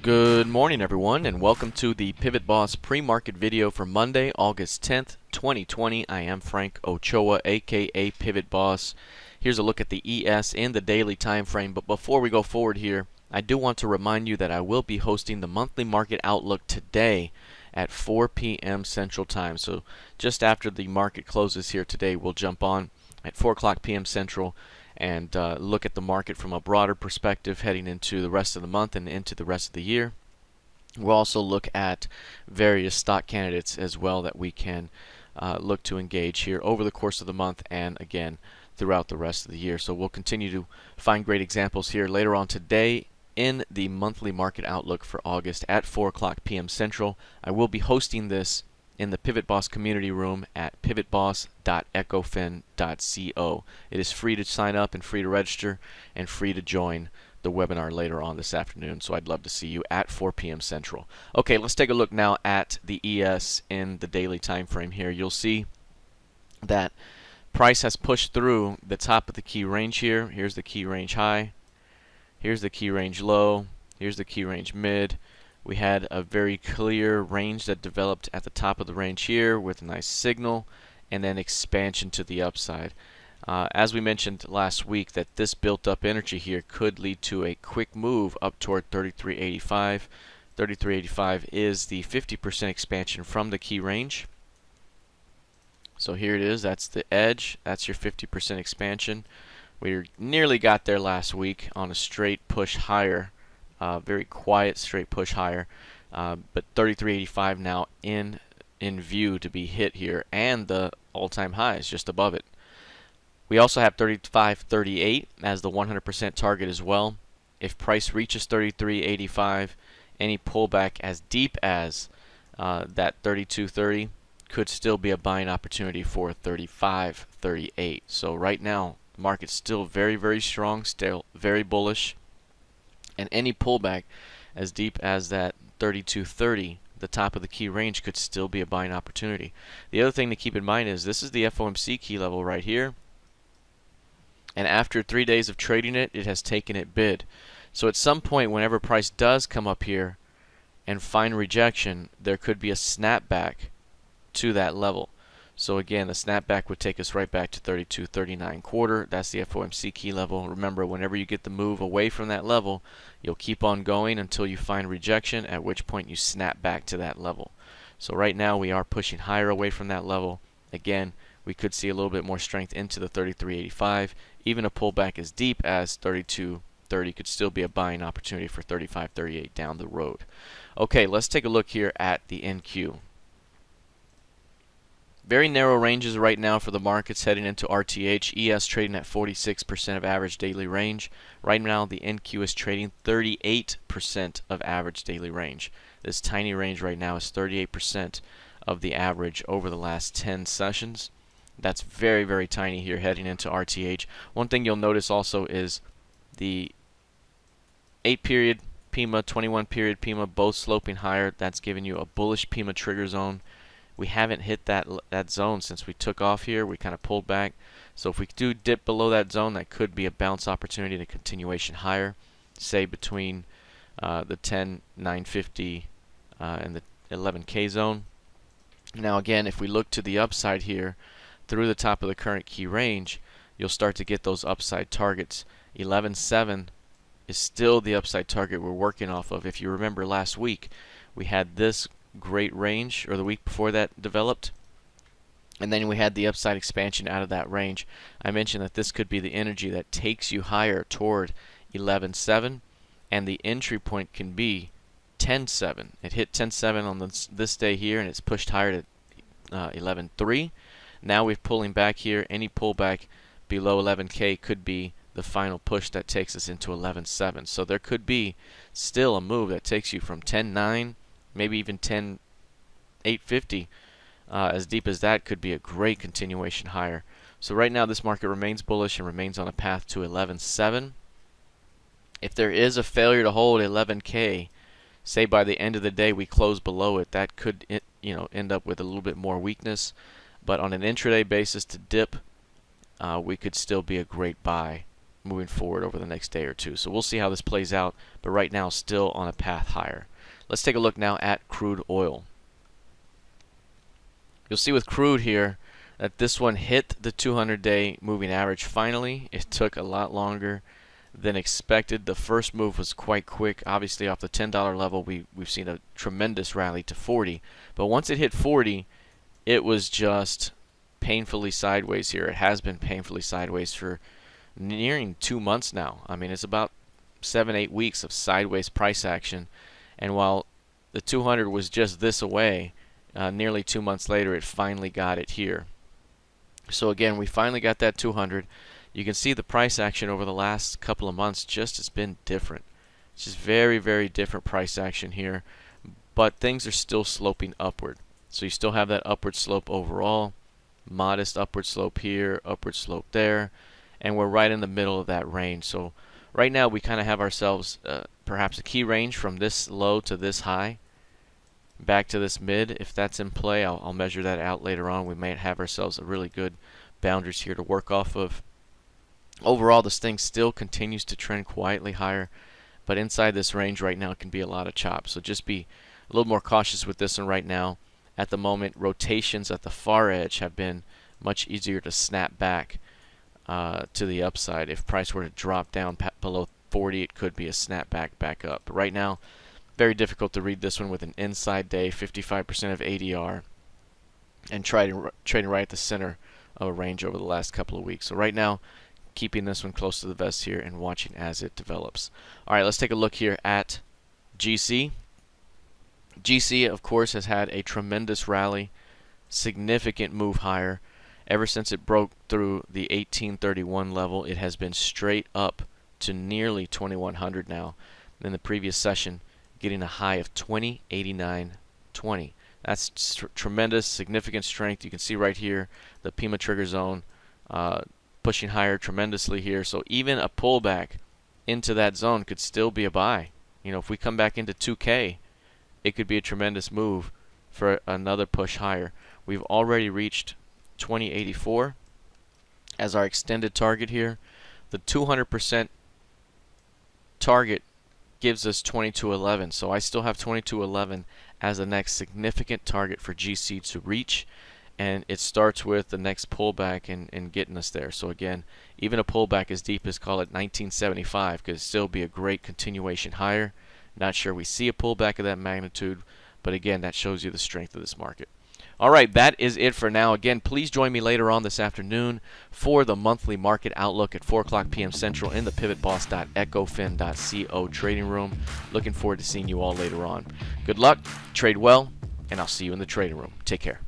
Good morning everyone, and welcome to the PivotBoss pre-market video for Monday, August 10th, 2020. I am Frank Ochoa, aka PivotBoss. Here's a look at the ES in the daily time frame, but before we go forward here, I do want to remind you that I will be hosting the monthly market outlook today at 4 p.m. Central Time. So just after the market closes here today, we'll jump on at 4 o'clock p.m. Central and look at the market from a broader perspective heading into the rest of the month and into the rest of the year. We'll also look at various stock candidates as well that we can look to engage here over the course of the month and again throughout the rest of the year. So we'll continue to find great examples here later on today in the monthly market outlook for August at 4 o'clock p.m. Central. I will be hosting this in the PivotBoss community room at pivotboss.ecofin.co. It is free to sign up and free to register and free to join the webinar later on this afternoon. So I'd love to see you at 4 p.m. Central. Okay, let's take a look now at the ES in the daily time frame here. You'll see that price has pushed through the top of the key range here. Here's the key range high. Here's the key range low. Here's the key range mid. We had a very clear range that developed at the top of the range here with a nice signal and then expansion to the upside. As we mentioned last week, that this built up energy here could lead to a quick move up toward 33.85. 33.85 is the 50% expansion from the key range. So here it is, that's the edge, that's your 50% expansion. We nearly got there last week on a straight push higher. Very quiet straight push higher, but 33.85 now in view to be hit here, and the all-time high is just above it. We also have 35.38 as the 100% target as well. If price reaches 33.85, any pullback as deep as that 32.30 could still be a buying opportunity for 35.38. So right now, the market's still very, very strong, still very bullish. And any pullback as deep as that 32.30, the top of the key range, could still be a buying opportunity. The other thing to keep in mind is this is the FOMC key level right here. And after 3 days of trading it, it has taken it bid. So at some point, whenever price does come up here and find rejection, there could be a snapback to that level. So again, the snapback would take us right back to 32.39 quarter. That's the FOMC key level. Remember, whenever you get the move away from that level, you'll keep on going until you find rejection, at which point you snap back to that level. So right now we are pushing higher away from that level. Again, we could see a little bit more strength into the 33.85. Even a pullback as deep as 32.30 could still be a buying opportunity for 35.38 down the road. Okay, let's take a look here at the NQ. Very narrow ranges right now for the markets heading into RTH. ES trading at 46% of average daily range. Right now the NQ is trading 38% of average daily range. This tiny range right now is 38% of the average over the last 10 sessions. That's very, very tiny here heading into RTH. One thing you'll notice also is the 8-period PEMA, 21-period PEMA, both sloping higher. That's giving you a bullish PEMA trigger zone. We haven't hit that zone since we took off here. We kind of pulled back. So if we do dip below that zone, that could be a bounce opportunity and a continuation higher, say between the 10,950 and the 11K zone. Now again, if we look to the upside here, through the top of the current key range, you'll start to get those upside targets. 11.7 is still the upside target we're working off of. If you remember last week, we had this great range, or the week before that developed, and then we had the upside expansion out of that range. I mentioned that this could be the energy that takes you higher toward 11.7, and the entry point can be 10.7. It hit 10.7 on this day here, and it's pushed higher to 11.3. Now we're pulling back here. Any pullback below 11K could be the final push that takes us into 11.7. So there could be still a move that takes you from 10.9, maybe even 10.850. As deep as that could be a great continuation higher. So right now this market remains bullish and remains on a path to 11.7. If there is a failure to hold 11K, say by the end of the day we close below it, that could end up with a little bit more weakness. But on an intraday basis to dip, we could still be a great buy moving forward over the next day or two. So we'll see how this plays out, but right now still on a path higher. Let's take a look now at crude oil. You'll see with crude here that this one hit the 200-day moving average finally. It took a lot longer than expected. The first move was quite quick. Obviously off the $10 level we've seen a tremendous rally to 40, but once it hit 40 it was just painfully sideways here. It has been painfully sideways for nearing 2 months now. I mean, it's about 7-8 weeks of sideways price action, and while the 200 was just this away, nearly 2 months later it finally got it here. So again, we finally got that 200. You can see the price action over the last couple of months just has been different. It's just very, very different price action here, but things are still sloping upward. So you still have that upward slope overall, modest upward slope here, upward slope there, and we're right in the middle of that range. So right now we kind of have ourselves perhaps a key range from this low to this high, back to this mid. If that's in play, I'll measure that out later on. We might have ourselves a really good boundaries here to work off of. Overall, this thing still continues to trend quietly higher, but inside this range right now can be a lot of chop. So just be a little more cautious with this one right now. At the moment, rotations at the far edge have been much easier to snap back to the upside. If price were to drop down below 40, it could be a snapback back up. But right now, very difficult to read this one with an inside day, 55% of ADR, and trading right at the center of a range over the last couple of weeks. So right now, keeping this one close to the vest here and watching as it develops. All right, let's take a look here at GC. GC, of course, has had a tremendous rally, significant move higher. Ever since it broke through the 1831 level, it has been straight up to nearly 2100 now. In the previous session, getting a high of 2089.20. That's tremendous, significant strength. You can see right here the PEMA trigger zone pushing higher tremendously here. So even a pullback into that zone could still be a buy. You know, if we come back into 2K, it could be a tremendous move for another push higher. We've already reached 2084 as our extended target here. The 200% target gives us 2211, so I still have 2211 as the next significant target for GC to reach, and it starts with the next pullback and getting us there. So again, even a pullback as deep as, call it 1975, could still be a great continuation higher. Not sure we see a pullback of that magnitude, but again, that shows you the strength of this market. All right, that is it for now. Again, please join me later on this afternoon for the monthly market outlook at 4 o'clock p.m. Central in the PivotBoss.ecofin.co trading room. Looking forward to seeing you all later on. Good luck, trade well, and I'll see you in the trading room. Take care.